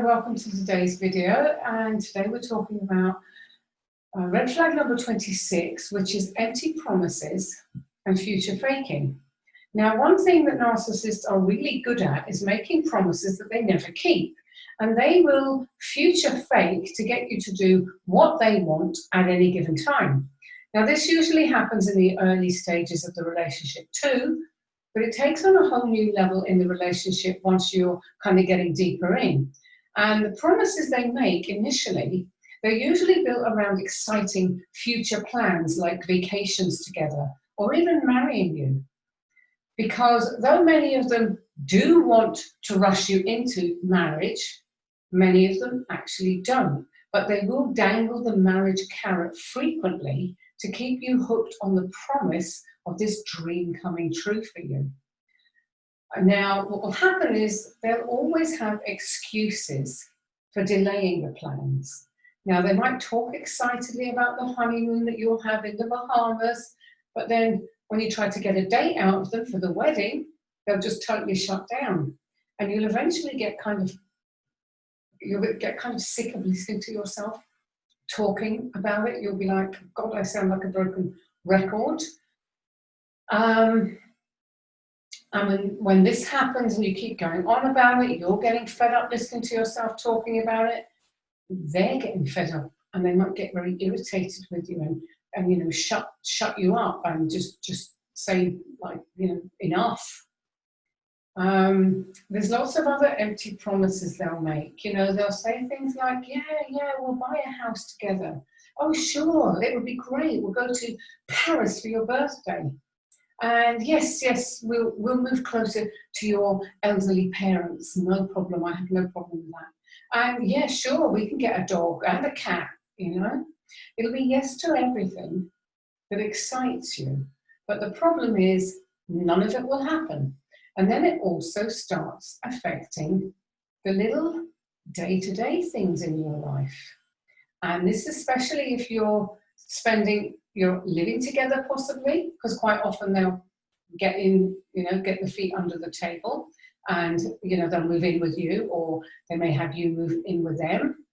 Welcome to today's video, and today we're talking about red flag number 26, which is empty promises and future faking. Now, one thing that narcissists are really good at is making promises that they never keep, and they will future fake to get you to do what they want at any given time. Now, this usually happens in the early stages of the relationship too, but it takes on a whole new level in the relationship once you're kind of getting deeper in. And the promises they make initially, they're usually built around exciting future plans like vacations together or even marrying you. Because though many of them do want to rush you into marriage, many of them actually don't. But they will dangle the marriage carrot frequently to keep you hooked on the promise of this dream coming true for you. Now, what will happen is they'll always have excuses for delaying the plans. Now, they might talk excitedly about the honeymoon that you'll have in the Bahamas, but then when you try to get a date out of them for the wedding, they'll just totally shut down. And you'll eventually get kind of sick of listening to yourself talking about it. You'll be like, God, I sound like a broken record. When this happens and you keep going on about it, you're getting fed up listening to yourself talking about it, they're getting fed up and they might get very irritated with you and shut you up and just say, like, enough. There's lots of other empty promises they'll make. They'll say things like, yeah, we'll buy a house together. Oh, sure, it would be great. We'll go to Paris for your birthday. And yes, we'll move closer to your elderly parents. No problem. I have no problem with that. And yeah, sure, we can get a dog and a cat. It'll be yes to everything that excites you. But the problem is none of it will happen. And then it also starts affecting the little day-to-day things in your life. And this especially if you're living together possibly, because quite often they'll get the feet under the table and, they'll move in with you, or they may have you move in with them.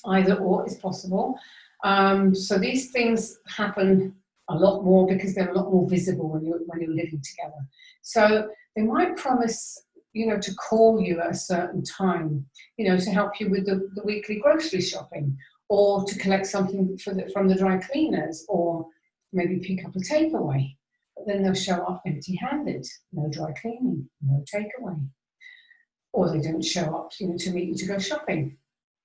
Either or is possible. So these things happen a lot more because they're a lot more visible when you're living together. So they might promise, to call you at a certain time, to help you with the weekly grocery shopping, or to collect something from the dry cleaners, or maybe pick up a takeaway. But then they'll show up empty-handed, no dry cleaning, no takeaway. Or they don't show up, to meet you to go shopping.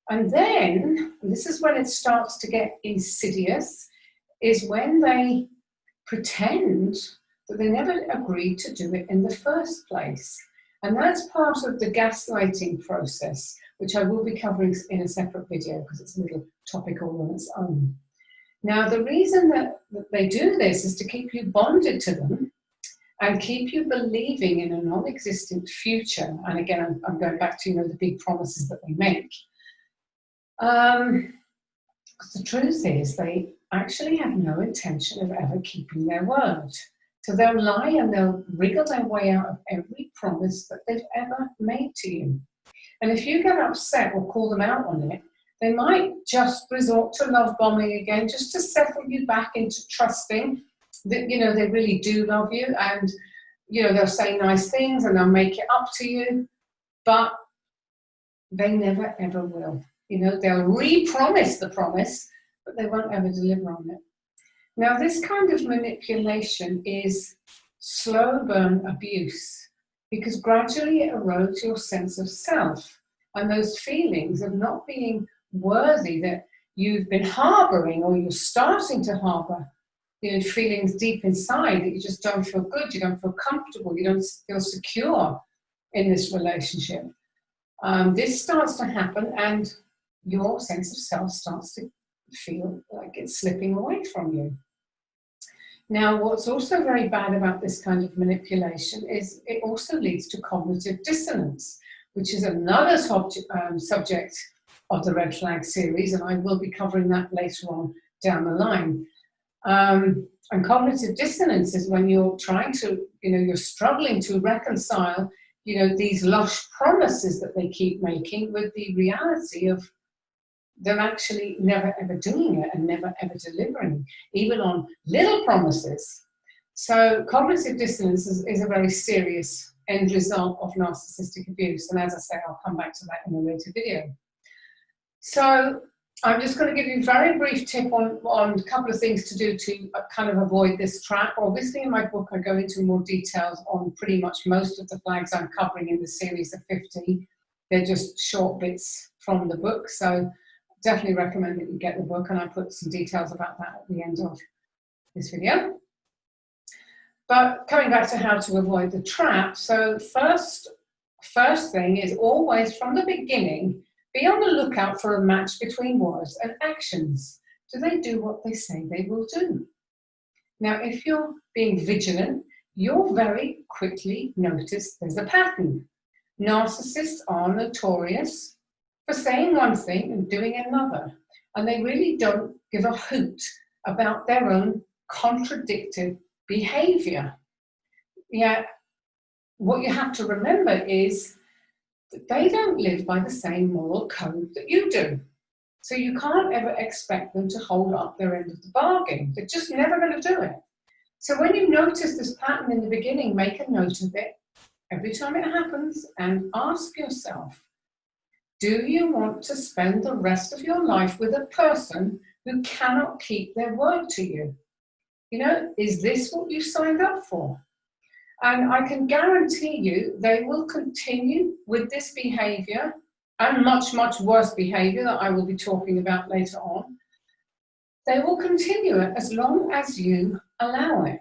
And then, this is when it starts to get insidious, is when they pretend that they never agreed to do it in the first place. And that's part of the gaslighting process, which I will be covering in a separate video because it's a little topic all on its own. Now, the reason that they do this is to keep you bonded to them and keep you believing in a non-existent future. And again, I'm going back to, the big promises that they make. The truth is they actually have no intention of ever keeping their word. So they'll lie and they'll wriggle their way out of every promise that they've ever made to you. And if you get upset or call them out on it, they might just resort to love bombing again, just to settle you back into trusting that, they really do love you. And, they'll say nice things and they'll make it up to you, but they never, ever will. They'll re-promise the promise, but they won't ever deliver on it. Now, this kind of manipulation is slow burn abuse because gradually it erodes your sense of self and those feelings of not being worthy that you've been harboring, or you're starting to harbor, feelings deep inside that you just don't feel good, you don't feel comfortable, you don't feel secure in this relationship. This starts to happen and your sense of self starts to feel like it's slipping away from you. Now, what's also very bad about this kind of manipulation is it also leads to cognitive dissonance, which is another subject of the Red Flag series, and I will be covering that later on down the line. And cognitive dissonance is when you're trying to, you're struggling to reconcile you know, these lush promises that they keep making with the reality of them actually never ever doing it and never ever delivering, even on little promises. So cognitive dissonance is a very serious end result of narcissistic abuse. And as I say, I'll come back to that in a later video. So I'm just going to give you a very brief tip on a couple of things to do to kind of avoid this trap. Obviously, in my book, I go into more details on pretty much most of the flags I'm covering in the series of 50. They're just short bits from the book. So definitely recommend that you get the book, and I put some details about that at the end of this video. But coming back to how to avoid the trap, so first thing is always from the beginning, be on the lookout for a match between words and actions. Do they do what they say they will do? Now, if you're being vigilant, you'll very quickly notice there's a pattern. Narcissists are notorious for saying one thing and doing another, and they really don't give a hoot about their own contradictory behavior. Yeah, what you have to remember is that they don't live by the same moral code that you do. So you can't ever expect them to hold up their end of the bargain. They're just never going to do it. So when you notice this pattern in the beginning, make a note of it every time it happens and ask yourself, do you want to spend the rest of your life with a person who cannot keep their word to you? You know, is this what you signed up for? And I can guarantee you they will continue with this behavior and much, much worse behavior that I will be talking about later on. They will continue it as long as you allow it.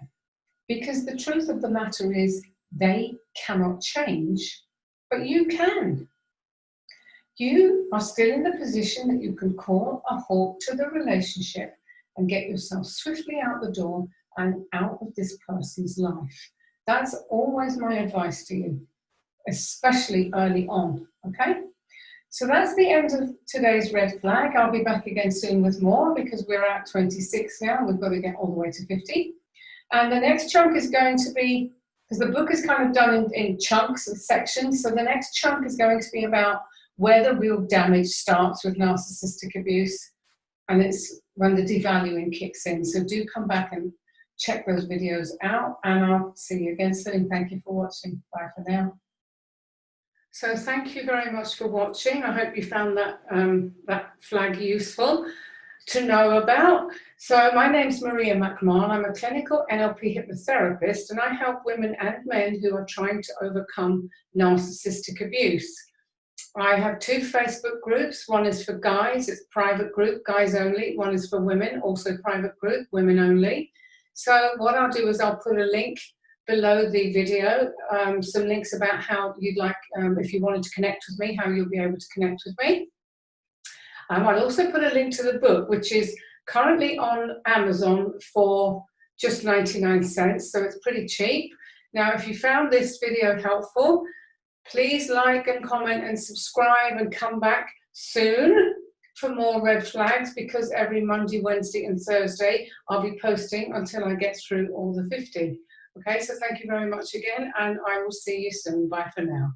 Because the truth of the matter is they cannot change, but you can. You are still in the position that you can call a halt to the relationship and get yourself swiftly out the door and out of this person's life. That's always my advice to you, especially early on, okay? So that's the end of today's red flag. I'll be back again soon with more because we're at 26 now. We've got to get all the way to 50. And the next chunk is going to be, because the book is kind of done in chunks and sections, so the next chunk is going to be about where the real damage starts with narcissistic abuse, and it's when the devaluing kicks in. So do come back and check those videos out, and I'll see you again soon. Thank you for watching. Bye for now. So thank you very much for watching. I hope you found that, that flag useful to know about. So my name's Maria McMahon. I'm a clinical NLP hypnotherapist, and I help women and men who are trying to overcome narcissistic abuse. I have 2 Facebook groups. One is for guys, it's private group, guys only. One is for women, also private group, women only. So what I'll do is I'll put a link below the video, some links about how you'd like, if you wanted to connect with me, how you'll be able to connect with me. I'll also put a link to the book, which is currently on Amazon for just 99 cents, so it's pretty cheap. Now, if you found this video helpful, please like and comment and subscribe and come back soon for more red flags, because every Monday, Wednesday and Thursday I'll be posting until I get through all the 50. Okay, so thank you very much again, and I will see you soon. Bye for now.